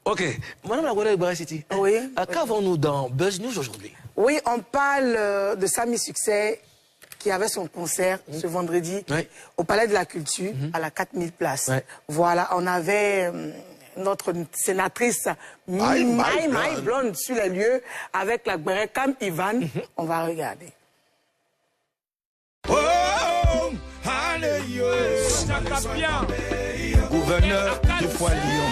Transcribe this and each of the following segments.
Ok. Madame la Guadeloupe City. Oui. Qu'avons-nous dans Buzz News aujourd'hui? Oui, on parle de Samy Succès qui avait son concert ce vendredi au Palais de la Culture à la 4000 places. Voilà, on avait notre sénatrice Maï Blonde sur les lieux avec la Cam Ivan. On va regarder. Gouverneur du Poilion.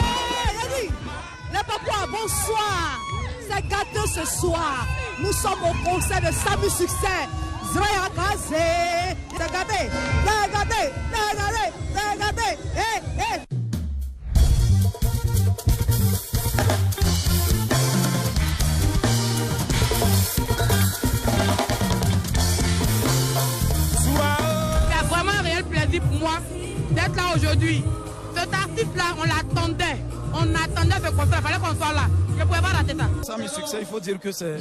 Les papas, bonsoir. C'est gâteau ce soir. Nous sommes au concert de Samy Succès. Zraya Kazé. Regardez, regardez, regardez, regardez. Hey, hey. C'est vraiment un réel plaisir pour moi d'être là aujourd'hui. Cet artiste-là, on l'attendait. On attendait ce concert, il fallait qu'on soit là. Je ne pouvais pas rater ça. Samy Succès, il faut dire que c'est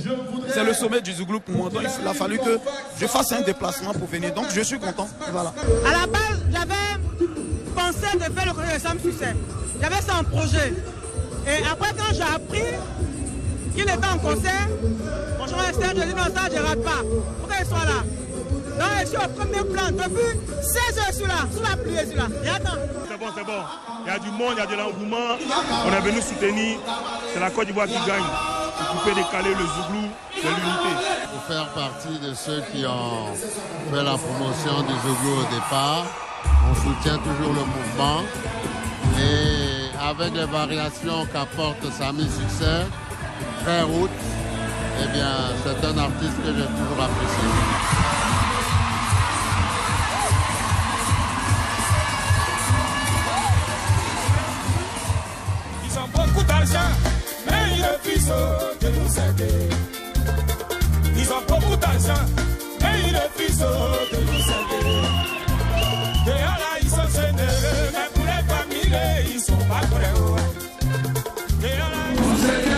le sommet du Zouglou pour moi. Donc il a fallu que je fasse un déplacement pour venir. Donc je suis content. Voilà. À la base, j'avais pensé de faire le concert de Samy Succès. J'avais ça en projet. Et après, quand j'ai appris qu'il était en concert, franchement, je dis non, ça, je ne rate pas. Pour qu'il soit là. Donc je suis au premier plan. Depuis 16 heures, je suis là. Sous la pluie, je suis là. J'attends. C'est bon, c'est bon. Il y a du monde, il y a de l'engouement. On est venu soutenir. C'est la Côte d'Ivoire qui gagne. Vous pouvez décaler le Zouglou de l'unité. Pour faire partie de ceux qui ont fait la promotion du Zouglou au départ, on soutient toujours le mouvement. Et avec les variations qu'apporte Samy Succès, très route, eh bien, c'est un artiste que j'ai toujours apprécié. Ils ont beaucoup d'argent, mais ils refusent de nous aider. Ils ont beaucoup d'argent, mais ils refusent de nous aider. Dehors là, ils sont généreux, mais pour les familles, ils sont pas prêts. Dehors là, ils sont généreux.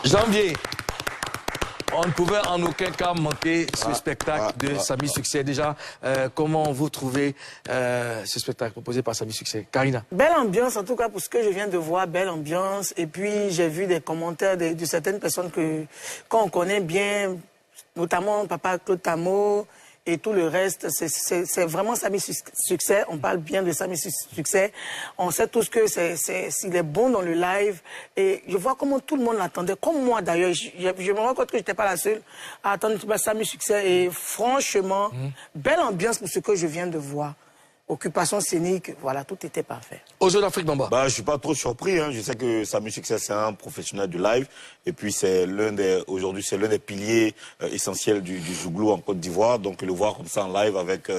Janvier, On ne pouvait en aucun cas manquer ce spectacle de Samy Succès. Déjà, comment vous trouvez ce spectacle proposé par Samy Succès? Karina? Belle ambiance, en tout cas, pour ce que je viens de voir, belle ambiance. Et puis, j'ai vu des commentaires de certaines personnes qu'on connaît bien, notamment Papa Claude Tamo et tout le reste. C'est vraiment Samy Succès. On parle bien de Samy Succès. On sait tous que s'il est bon dans le live. Et je vois comment tout le monde l'attendait, comme moi d'ailleurs. Je me rends compte que je n'étais pas la seule à attendre Samy Succès. Et franchement, belle ambiance pour ce que je viens de voir. Occupation scénique, voilà, tout était parfait. Aux Jeux d'Afrique, Bamba. Je ne suis pas trop surpris. Hein. Je sais que Samy Succès, c'est un professionnel du live. Et puis, aujourd'hui, c'est l'un des piliers essentiels du Zouglou en Côte d'Ivoire. Donc, le voir comme ça en live avec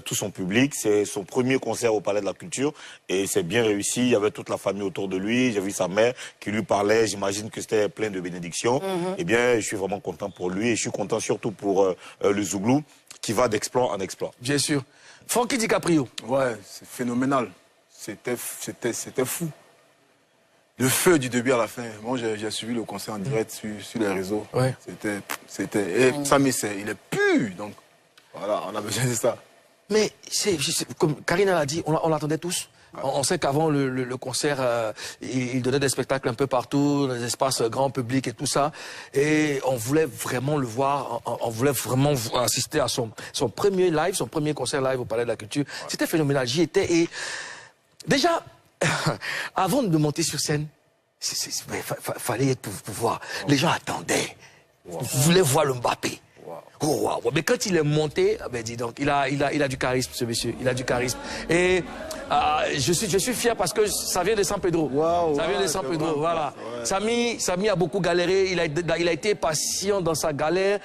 tout son public. C'est son premier concert au Palais de la Culture. Et c'est bien réussi. Il y avait toute la famille autour de lui. J'ai vu sa mère qui lui parlait. J'imagine que c'était plein de bénédictions. Eh bien, je suis vraiment content pour lui. Et je suis content surtout pour le Zouglou qui va d'exploit en exploit. Bien sûr. Frankie DiCaprio. Ouais, c'est phénoménal. C'était fou. Le feu du début à la fin. Moi, j'ai suivi le concert en direct sur les réseaux. Ouais. Et Samy, il est pur. Donc, voilà, on a besoin de ça. Mais, comme Karina l'a dit, on l'attendait tous. On sait qu'avant le concert, il donnait des spectacles un peu partout, dans des espaces grand public et tout ça. Et on voulait vraiment le voir, on voulait vraiment assister à son premier live, son premier concert live au Palais de la Culture. Ouais. C'était phénoménal, j'y étais. Et déjà, avant de monter sur scène, fallait être pour voir. Les gens attendaient, voulaient voir le Mbappé. Oh, wow. Mais quand il est monté, dis donc, il a du charisme, ce monsieur. Il a du charisme. Et je suis fier parce que ça vient de San Pedro. Ça vient de San Pedro, voilà. Ouais. Samy a beaucoup galéré. Il a été patient dans sa galère.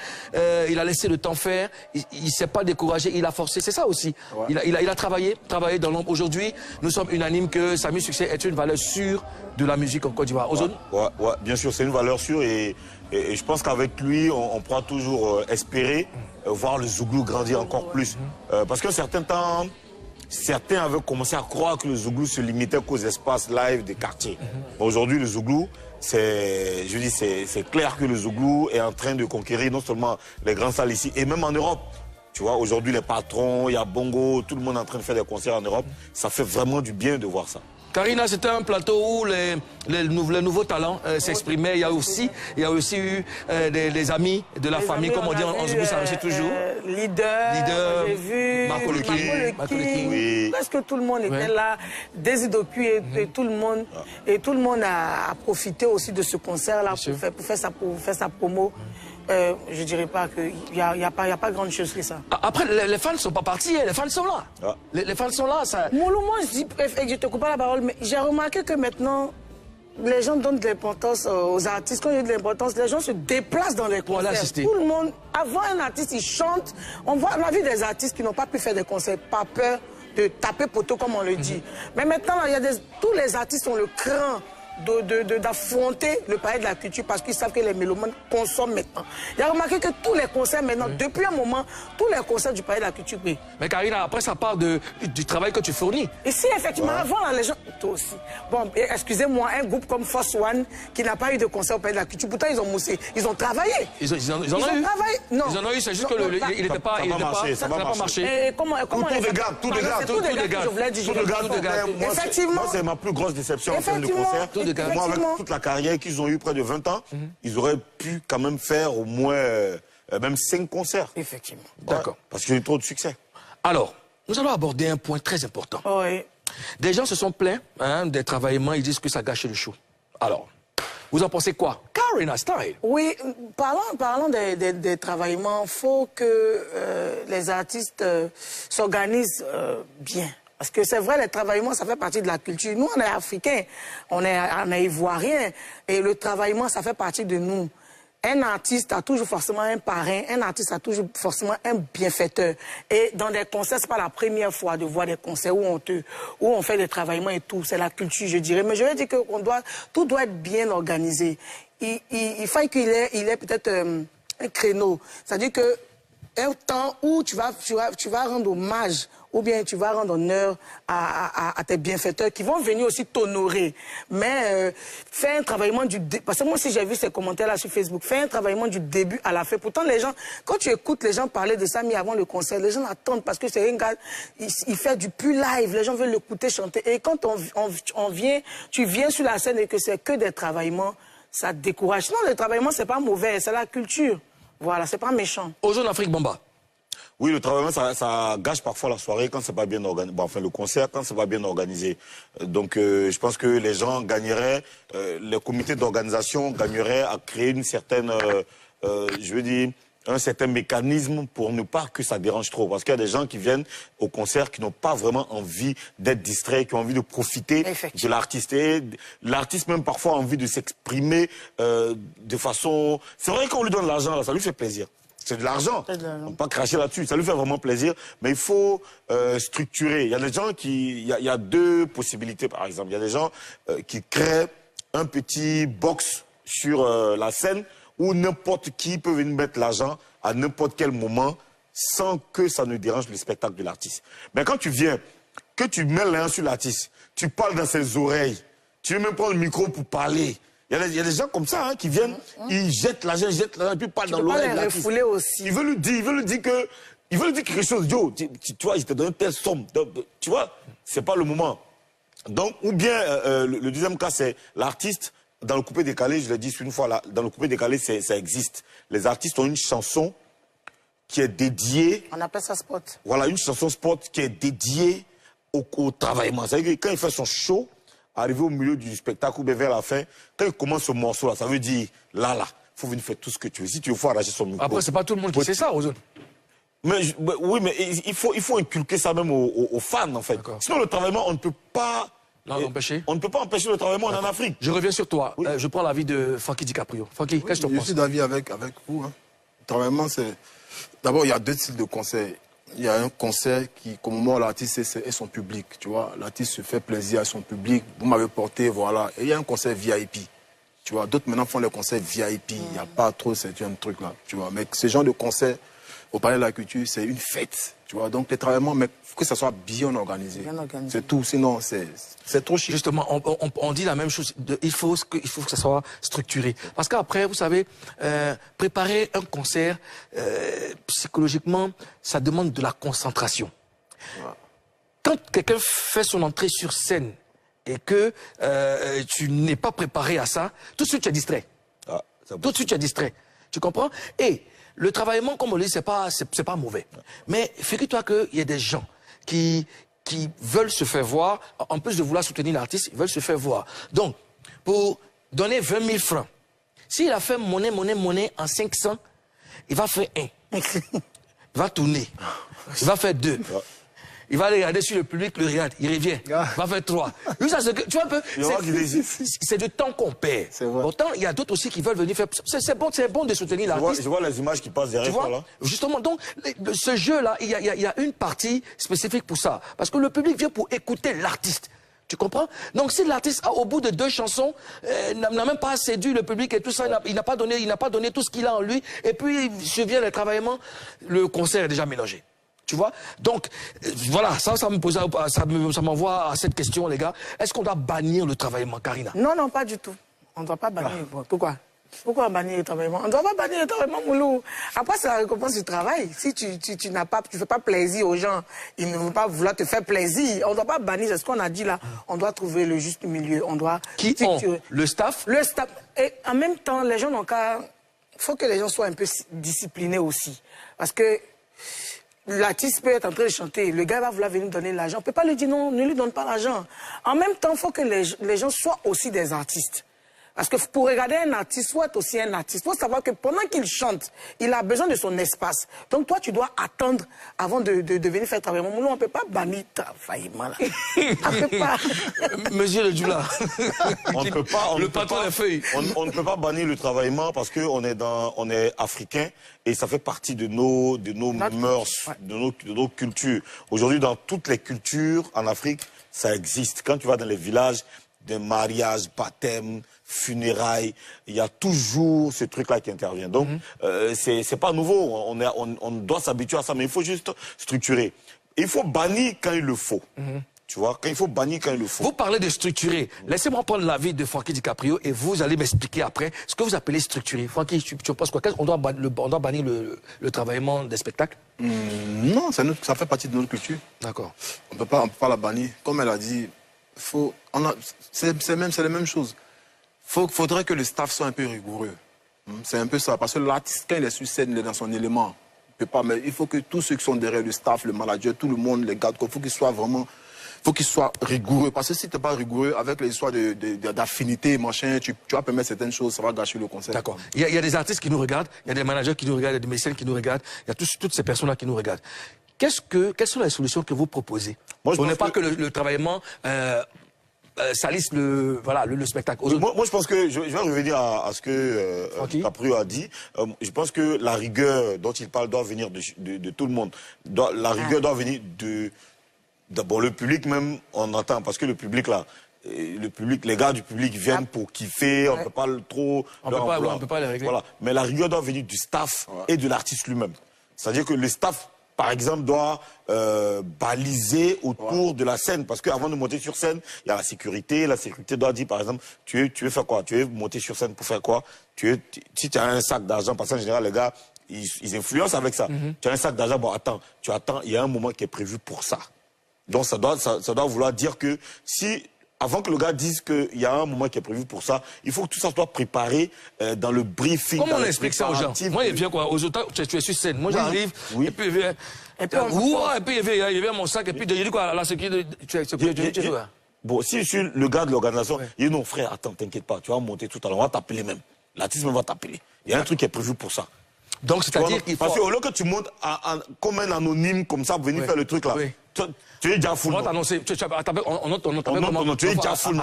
Il a laissé le temps faire. Il s'est pas découragé. Il a forcé. C'est ça aussi. Ouais. Il a travaillé dans l'ombre. Aujourd'hui, nous sommes unanimes que Samy Succès est une valeur sûre de la musique en Côte d'Ivoire. Ouais, bien sûr, c'est une valeur sûre et je pense qu'avec lui, on pourra toujours espérer voir le Zouglou grandir encore plus. Parce qu'un certain temps, certains avaient commencé à croire que le Zouglou se limitait qu'aux espaces live des quartiers. Aujourd'hui, le Zouglou, c'est clair que le Zouglou est en train de conquérir non seulement les grandes salles ici, et même en Europe. Tu vois, aujourd'hui, les patrons, il y a Bongo, tout le monde est en train de faire des concerts en Europe. Ça fait vraiment du bien de voir ça. Karina, c'était un plateau où les nouveaux talents s'exprimaient. Il y a aussi eu des amis de la famille, comme on dit en Zougou, ça réussit toujours. Leader, j'ai vu Marco Lekin. Oui. Parce que tout le monde était là, Desidoku et tout le monde. Et tout le monde a profité aussi de ce concert-là pour faire sa promo. Je dirais pas qu'il n'y a pas grande chose que ça. Après, les fans ne sont pas partis, les fans sont là. Ah. Les fans sont là. Ça... Moi, je te coupe pas la parole, mais j'ai remarqué que maintenant, les gens donnent de l'importance aux artistes. Quand il y a de l'importance, les gens se déplacent dans les concerts. Tout le monde, avant un artiste, il chante. On a vu des artistes qui n'ont pas pu faire des concerts par peur de taper poteau, comme on le dit. Mais maintenant, tous les artistes ont le cran d'affronter le Palais de la Culture parce qu'ils savent que les mélomanes consomment maintenant. Il a remarqué que tous les concerts maintenant, depuis un moment, tous les concerts du Palais de la Culture, oui. Mais Karina, après ça part du travail que tu fournis. Et si effectivement, avant les gens, toi aussi. Bon, excusez-moi, un groupe comme Force One qui n'a pas eu de concert au Palais de la Culture, pourtant ils ont moussé, ils ont travaillé. Ils en ont eu. Non. Ils en ont eu, c'est juste que il n'était pas, ça n'a pas marché. Tout de garde. Effectivement. Moi, c'est ma plus grosse déception en termes de concert. Moi, avec toute la carrière qu'ils ont eu près de 20 ans, ils auraient pu quand même faire au moins même 5 concerts. Effectivement. D'accord. Parce qu'ils ont eu trop de succès. Alors, nous allons aborder un point très important. Oui. Des gens se sont plaints des travaillements, ils disent que ça gâche le show. Alors, vous en pensez quoi? Karina Style. Oui, parlant des travaillements, il faut que les artistes s'organisent bien. Parce que c'est vrai, les travaillements, ça fait partie de la culture. Nous, on est africains, on est ivoiriens, et le travaillement, ça fait partie de nous. Un artiste a toujours forcément un parrain, un artiste a toujours forcément un bienfaiteur. Et dans des concerts, c'est pas la première fois de voir des concerts où on fait des travaillements et tout. C'est la culture, je dirais. Mais je veux dire que tout doit être bien organisé. Il faut qu'il ait peut-être un créneau. C'est-à-dire que un temps où tu vas rendre hommage ou bien tu vas rendre honneur à tes bienfaiteurs qui vont venir aussi t'honorer. Mais fais un travaillement du début. Parce que moi aussi, j'ai vu ces commentaires-là sur Facebook. Fais un travaillement du début à la fin. Pourtant, les gens, quand tu écoutes les gens parler de Samy avant le concert, les gens attendent parce que c'est un gars, il fait du pur live. Les gens veulent l'écouter chanter. Et quand tu viens sur la scène et que c'est que des travaillements, ça te décourage. Non, le travaillement, c'est pas mauvais, c'est la culture. Voilà, c'est pas méchant. Ozone Afrique Bamba. Oui, le travaillement, ça gâche parfois la soirée quand c'est pas bien organisé. Bon, enfin, le concert, quand c'est pas bien organisé. Donc, je pense que les gens gagneraient, les comités d'organisation gagneraient à créer une certaine, je veux dire, un certain mécanisme pour ne pas que ça dérange trop. Parce qu'il y a des gens qui viennent au concert qui n'ont pas vraiment envie d'être distraits, qui ont envie de profiter de l'artiste. Et l'artiste même parfois a envie de s'exprimer de façon... C'est vrai qu'on lui donne l'argent, ça lui fait plaisir. C'est de l'argent. On ne peut pas cracher là-dessus. Ça lui fait vraiment plaisir. Mais il faut structurer. Il y a des gens qui... Il y a deux possibilités, par exemple. Il y a des gens qui créent un petit box sur la scène où n'importe qui peut venir mettre l'argent à n'importe quel moment sans que ça ne dérange le spectacle de l'artiste. Mais quand tu viens, que tu mets l'un sur l'artiste, tu parles dans ses oreilles, tu veux même prendre le micro pour parler. Il y a des gens comme ça puis viennent, ils jettent l'argent, et puis parlent dans l'oreille de l'artiste. Aussi. Il veut lui dire quelque chose. Yo, tu vois, je te donne telle somme. Tu vois, c'est pas le moment. Donc, ou bien, le deuxième cas, c'est l'artiste. Dans le coupé décalé, je l'ai dit une fois, là, dans le coupé décalé, ça existe. Les artistes ont une chanson qui est dédiée... On appelle ça spot. Voilà, une chanson spot qui est dédiée au travaillement. C'est-à-dire que quand il fait son show, arrivé au milieu du spectacle ou bien vers la fin, quand il commence ce morceau-là, ça veut dire, là, il faut venir faire tout ce que tu veux. Si tu veux, il faut arracher son micro. Après, c'est pas tout le monde qui sait ça, Ozone. Oui, mais il faut inculquer ça même aux fans, en fait. Sinon, le travaillement, on ne peut pas... On ne peut pas empêcher le travaillement en Afrique. Je reviens sur toi. Oui. Je prends l'avis de Francky DiCaprio. Francky, qu'est-ce que tu penses? Je suis d'avis avec vous. Hein. Le travaillement, c'est... D'abord, il y a deux types de concerts. Il y a un concert qui, comme moi, l'artiste et son public. Tu vois, l'artiste se fait plaisir à son public. Vous m'avez porté, voilà. Et il y a un concert VIP. Tu vois, d'autres maintenant font les concerts VIP. Il n'y a pas trop ce truc là. Tu vois, mais ce genre de concert, au Palais de la Culture, c'est une fête. Tu vois, donc les travaillements, mais que ça soit bien organisé. C'est tout, sinon c'est trop chiant. Justement, on dit la même chose. Il faut que ça soit structuré. Parce qu'après, vous savez, préparer un concert, psychologiquement, ça demande de la concentration. Ouais. Quand quelqu'un fait son entrée sur scène et que tu n'es pas préparé à ça, tout de suite tu es distrait. Tout de suite tu es distrait. Tu comprends? Et le travaillement, comme on dit, c'est pas mauvais. Mais figure-toi qu'il y a des gens qui veulent se faire voir, en plus de vouloir soutenir l'artiste, ils veulent se faire voir. Donc, pour donner 20 000 francs, s'il a fait monnaie en 500, il va faire 1. Il va tourner. Il va faire 2. Il va regarder sur le public, le regarde, il revient, il va faire 3. Tu vois un peu, c'est du temps qu'on perd. Pourtant, il y a d'autres aussi qui veulent venir faire... C'est bon de soutenir l'artiste. Je vois les images qui passent derrière toi, là. Justement, donc, ce jeu-là, il y a une partie spécifique pour ça. Parce que le public vient pour écouter l'artiste. Tu comprends? Donc si l'artiste, au bout de 2 chansons, n'a même pas séduit le public et tout ça, il n'a pas donné tout ce qu'il a en lui, et puis il survient le travaillement, le concert est déjà mélangé. Tu vois? Donc, voilà, ça m'envoie à cette question, les gars. Est-ce qu'on doit bannir le travaillement, Karina? Non, non, pas du tout. On ne doit pas bannir. Pourquoi? Pourquoi bannir le travaillement? On ne doit pas bannir le travaillement, Moulou. Après, c'est la récompense du travail. Si tu fais pas plaisir aux gens, ils ne vont pas vouloir te faire plaisir. On ne doit pas bannir, c'est ce qu'on a dit là. On doit trouver le juste milieu. On doit... Le staff? Le staff. Et en même temps, les gens n'ont qu'à... Il faut que les gens soient un peu disciplinés aussi. Parce que l'artiste peut être en train de chanter, le gars va vouloir venir donner l'argent. On ne peut pas lui dire non, ne lui donne pas l'argent. En même temps, il faut que les gens soient aussi des artistes. Parce que pour regarder un artiste, soit aussi un artiste, il faut savoir que pendant qu'il chante, il a besoin de son espace. Donc toi, tu dois attendre avant de venir faire travailler. On ne peut pas bannir travaillement. On ne peut pas. Monsieur le Djoula. On ne peut pas. Le patron des feuilles. On ne peut pas bannir le travaillement parce qu'on est africain et ça fait partie de nos mœurs, de nos cultures. Aujourd'hui, dans toutes les cultures en Afrique, ça existe. Quand tu vas dans les villages, des mariages, baptêmes, funérailles, il y a toujours ce truc-là qui intervient. Donc, c'est pas nouveau. On doit s'habituer à ça, mais il faut juste structurer. il faut bannir quand il le faut. Tu vois, quand il faut bannir quand il le faut. Vous parlez de structuré. Laissez-moi prendre l'avis de Frankie DiCaprio et vous allez m'expliquer après ce que vous appelez structuré. Frankie, tu penses quoi? On doit bannir le travaillement des spectacles? Non, ça fait partie de notre culture. D'accord. On peut pas la bannir. Comme elle a dit, c'est les mêmes choses. Faudrait que le staff soit un peu rigoureux. C'est un peu ça. Parce que l'artiste, quand il est sur scène, il est dans son élément. Mais il faut que tous ceux qui sont derrière le staff, le manager, tout le monde, les gars, il faut qu'ils soient vraiment... faut qu'ils soient rigoureux. Parce que si tu n'es pas rigoureux, avec les histoires d'affinité, machin, tu vas permettre certaines choses, ça va gâcher le concert. D'accord. Il y a des artistes qui nous regardent, il y a des managers qui nous regardent, il y a des mécènes qui nous regardent, il y a toutes ces personnes-là qui nous regardent. Quelles sont les solutions que vous proposez? Moi, je ne pas que le travaillement salisse le spectacle. Moi, je pense que, je vais revenir à ce que Caprio a dit. Je pense que la rigueur dont il parle doit venir de tout le monde. La rigueur doit venir d'abord le public même, on entend, parce que le public là, les gars du public viennent pour kiffer, on ne peut pas trop... On ne peut pas les régler. Voilà. Mais la rigueur doit venir du staff et de l'artiste lui-même. C'est-à-dire que le staff, par exemple, doit baliser autour de la scène. Parce qu'avant de monter sur scène, il y a la sécurité. La sécurité doit dire, par exemple, tu veux faire quoi? Tu veux monter sur scène pour faire quoi? Si tu as un sac d'argent, parce qu'en général, les gars, ils influencent avec ça. Tu as un sac d'argent, bon, attends, il y a un moment qui est prévu pour ça. Donc ça doit vouloir dire que avant que le gars dise qu'il y a un moment qui est prévu pour ça, il faut que tout ça soit préparé dans le briefing. Comment on explique ça aux gens? Moi, il vient quoi? Aux auteurs, tu es sur scène. Moi, j'arrive, et puis il vient... Et puis il vient mon sac, et puis il dit quoi? La sécurité, tu vois. Bon, si je suis le gars de l'organisation, il dit non, frère, attends, t'inquiète pas, tu vas monter tout à l'heure, on va t'appeler même. L'artiste va t'appeler. Il y a un truc qui est prévu pour ça. Donc, c'est-à-dire qu'il faut... Parce qu'au lieu que tu montes comme un anonyme, comme ça, pour venir faire le truc là, tu es déjà full. On va t'annoncer. Tu es déjà full.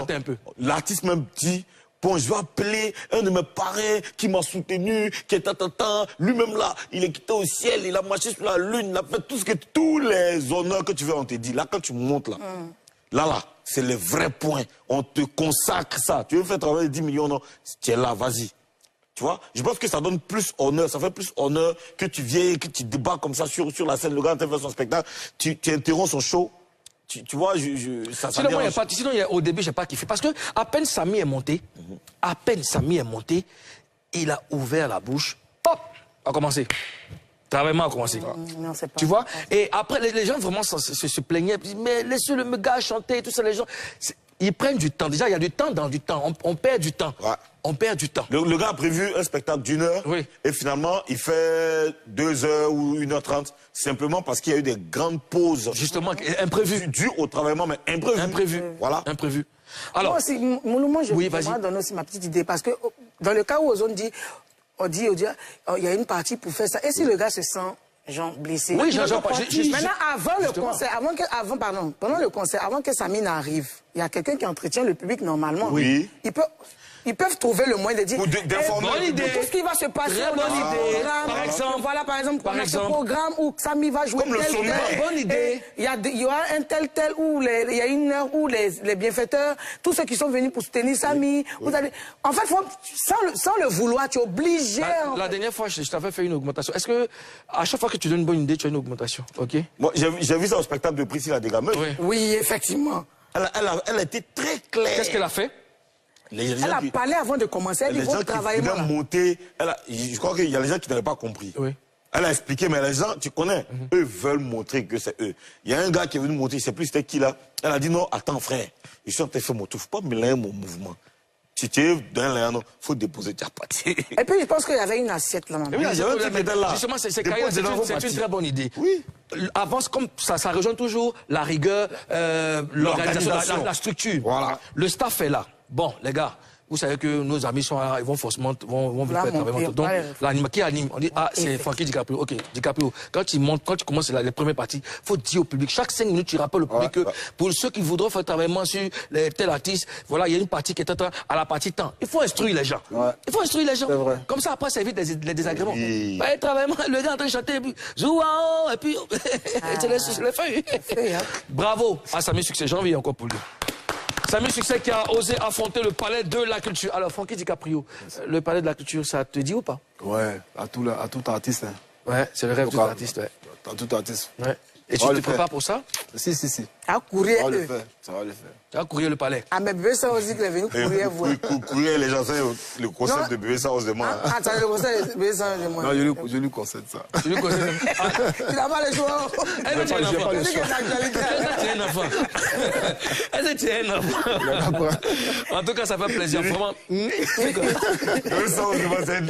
L'artiste même dit, bon, je vais appeler un de mes parrains qui m'a soutenu, qui est lui-même là, il est quitté au ciel, il a marché sur la lune, il a fait tous les honneurs que tu veux, on te dit. Là, quand tu montes là, là, c'est le vrai point. On te consacre ça. Tu veux faire travailler 10 millions, non, tu es là, vas-y. Tu vois, je pense que ça donne plus honneur, ça fait plus honneur que tu viens, que tu débats comme ça sur la scène, le gars fait son spectacle, tu interromps son show, tu vois, sinon, au début, je n'ai pas kiffé, parce que à peine Samy est monté, il a ouvert la bouche, hop, a commencé. Travaillement a commencé. Non, c'est pas. Tu vois, et après, les gens vraiment se plaignaient, mais laissez le gars chanter, tout ça, les gens... Ils prennent du temps. Déjà, il y a du temps dans du temps. On perd du temps. Ouais. On perd du temps. Le gars a prévu un spectacle d'1 heure. Oui. Et finalement, il fait 2 heures ou 1h30. Simplement parce qu'il y a eu des grandes pauses. Justement, imprévues. Dues au travaillement, mais imprévues. Imprévues. Voilà. Imprévues. Alors. Moi, je vais donner aussi ma petite idée. Parce que dans le cas où on dit, il y a une partie pour faire ça. Et si le gars se sent... blessé. Oui, maintenant, avant le concert, pendant le concert, avant que Samy n'arrive, il y a quelqu'un qui entretient le public normalement. Oui. Ils peuvent trouver le moyen de dire bonne idée. Qu'est-ce qui va se passer Très bonne idée. Par exemple, voilà, par exemple, ce programme où Samy va jouer comme bonne idée. Il y aura un tel où il y a une heure où les bienfaiteurs, tous ceux qui sont venus pour soutenir Samy, vous allez... En fait, sans le vouloir, tu es obligé... La dernière fois, je t'avais fait une augmentation. Est-ce que à chaque fois que tu donnes une bonne idée, tu as une augmentation? Ok. Moi, j'ai vu ça au spectacle de Priscilla Degameuse. Oui, effectivement. Elle a été très claire. Qu'est-ce qu'elle a fait? Elle a parlé avant de commencer, elle dit faut travailler. Je crois qu'il y a les gens qui n'avaient pas compris. Oui. Elle a expliqué, mais les gens, tu connais, eux veulent montrer que c'est eux. Il y a un gars qui est venu montrer, je ne sais plus c'était qui là. Elle a dit non, attends frère, je suis en train de faire mon tour, il ne faut pas mélanger mon mouvement. Si tu es dans l'air, il faut déposer ta partie. Et puis je pense qu'il y avait une assiette là. Oui, justement, c'est une très bonne idée. Oui. Avance comme ça rejoint toujours la rigueur, l'organisation, la structure. Voilà. Le staff est là. Bon, les gars, vous savez que nos amis sont là, ils vont forcément vont faire travailler. Donc, qui anime? On dit, ah, c'est Frankie DiCaprio. Ok, DiCaprio. Quand tu commences les premières parties, il faut dire au public, chaque 5 minutes, tu rappelles au public que pour ceux qui voudront faire travaillement sur tel artiste, voilà, il y a une partie qui est à la partie temps. Il faut instruire les gens. Ouais. Il faut instruire les gens. Comme ça, après, ça évite les désagréments. Travaillement, le gars est en train de chanter, et puis, Zouao, et puis, tu les feuilles. Bravo à Samy Succès. J'en envie encore pour lui. Samy Succès qui a osé affronter le palais de la culture. Alors, Frankie DiCaprio, le palais de la culture, ça te dit ou pas? Ouais, à tout artiste. Hein. Ouais, c'est le rêve de tout artiste. Ouais. À tout artiste. Ouais. Et tu te prépares pour ça? Si. À courir, ça va le faire. Tu vas courir le palais. Ah, mais bébé ça aussi qu'il est venu courir, vous. Courir, les gens, c'est le concept de bébé ça, on se demande. Attends, le concept de bébé ça, on se demande. Non, je lui concède ça. Tu lui concèdes ça? Tu n'as pas le choix. Est-ce que tu es un enfant? Est-ce que tu es un enfant? En tout cas, ça fait plaisir, vraiment. Ça, on se demande, c'est